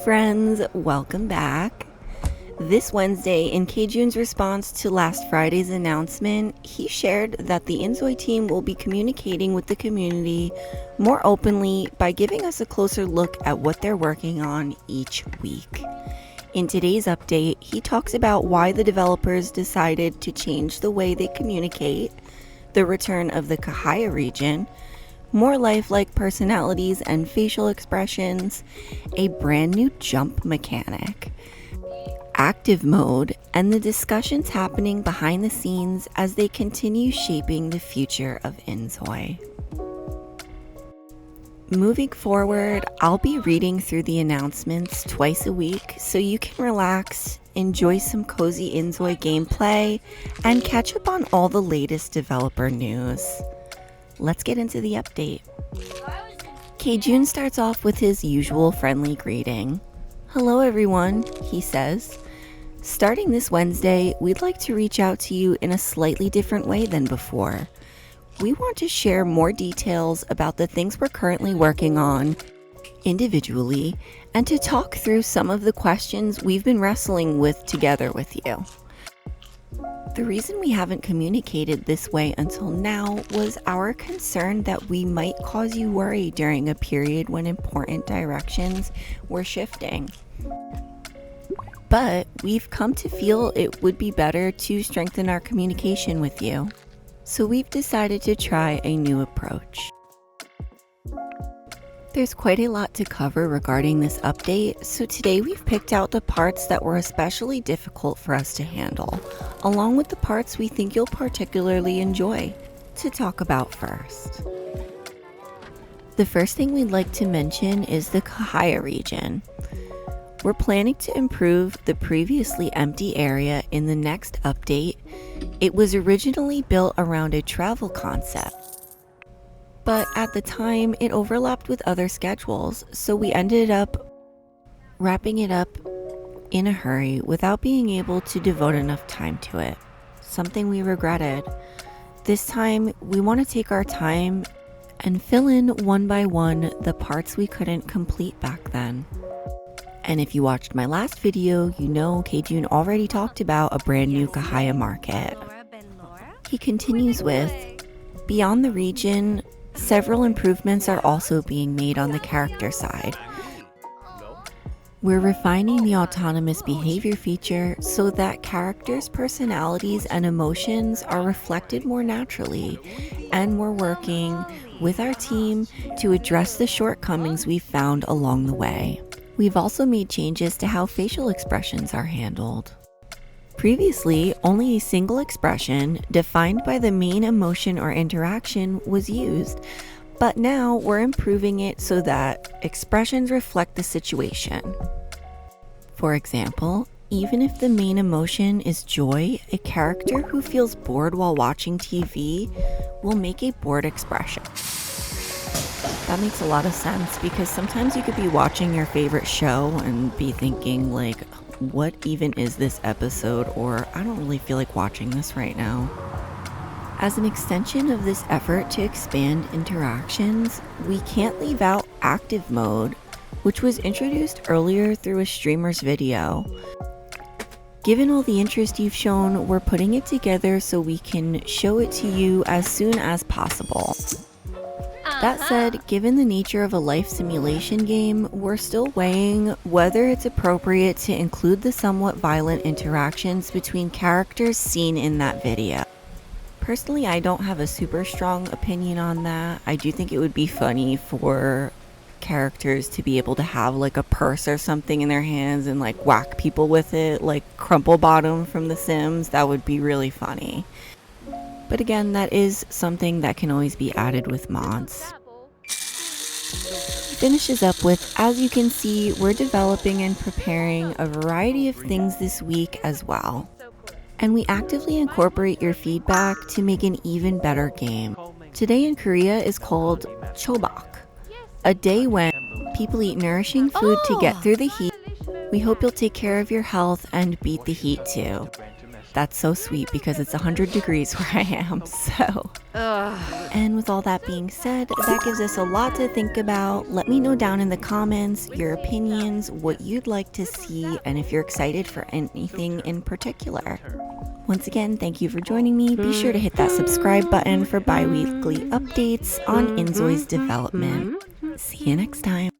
friends, welcome back. This Wednesday, in Kjun's response to last Friday's announcement, he shared that the inZOI team will be communicating with the community more openly by giving us a closer look at what they're working on each week. In today's update, he talks about why the developers decided to change the way they communicate, the return of the Cahaya region, more lifelike personalities and facial expressions, a brand new jump mechanic, active mode, and the discussions happening behind the scenes as they continue shaping the future of inZOI. Moving forward, I'll be reading through the announcements twice a week so you can relax, enjoy some cozy inZOI gameplay, and catch up on all the latest developer news. Let's get into the update. Kjun starts off with his usual friendly greeting. Hello everyone, he says. Starting this Wednesday, we'd like to reach out to you in a slightly different way than before. We want to share more details about the things we're currently working on individually and to talk through some of the questions we've been wrestling with together with you. The reason we haven't communicated this way until now was our concern that we might cause you worry during a period when important directions were shifting. But we've come to feel it would be better to strengthen our communication with you. So we've decided to try a new approach. There's quite a lot to cover regarding this update, so today we've picked out the parts that were especially difficult for us to handle, along with the parts we think you'll particularly enjoy, to talk about first. The first thing we'd like to mention is the Cahaya region. We're planning to improve the previously empty area in the next update. It was originally built around a travel concept, but at the time it overlapped with other schedules, so we ended up wrapping it up in a hurry without being able to devote enough time to it, something we regretted. This time we want to take our time and fill in one by one the parts we couldn't complete back then. And if you watched my last video, you know Kjun already talked about a brand new Cahaya market. He continues with, beyond the region, several improvements are also being made on the character side. We're refining the autonomous behavior feature so that characters' personalities and emotions are reflected more naturally, and we're working with our team to address the shortcomings we've found along the way. We've also made changes to how facial expressions are handled. Previously, only a single expression, defined by the main emotion or interaction, was used, but now we're improving it so that expressions reflect the situation. For example, even if the main emotion is joy, a character who feels bored while watching TV will make a bored expression. That makes a lot of sense because sometimes you could be watching your favorite show and be thinking like, what even is this episode? Or I don't really feel like watching this right now. As an extension of this effort to expand interactions, we can't leave out active mode, which was introduced earlier through a streamer's video. Given all the interest you've shown, we're putting it together so we can show it to you as soon as possible. That said, given the nature of a life simulation game, we're still weighing whether it's appropriate to include the somewhat violent interactions between characters seen in that video. Personally, I don't have a super strong opinion on that. I do think it would be funny for characters to be able to have like a purse or something in their hands and like whack people with it, like Crumple Bottom from The Sims. That would be really funny. But again, that is something that can always be added with mods. Finishes up with, as you can see, we're developing and preparing a variety of things this week as well. And we actively incorporate your feedback to make an even better game. Today in Korea is called Chobak, a day when people eat nourishing food to get through the heat. We hope you'll take care of your health and beat the heat too. That's so sweet because it's 100 degrees where I am, so. And with all that being said, that gives us a lot to think about. Let me know down in the comments your opinions, what you'd like to see, and if you're excited for anything in particular. Once again, thank you for joining me. Be sure to hit that subscribe button for bi-weekly updates on inZOI's development. See you next time.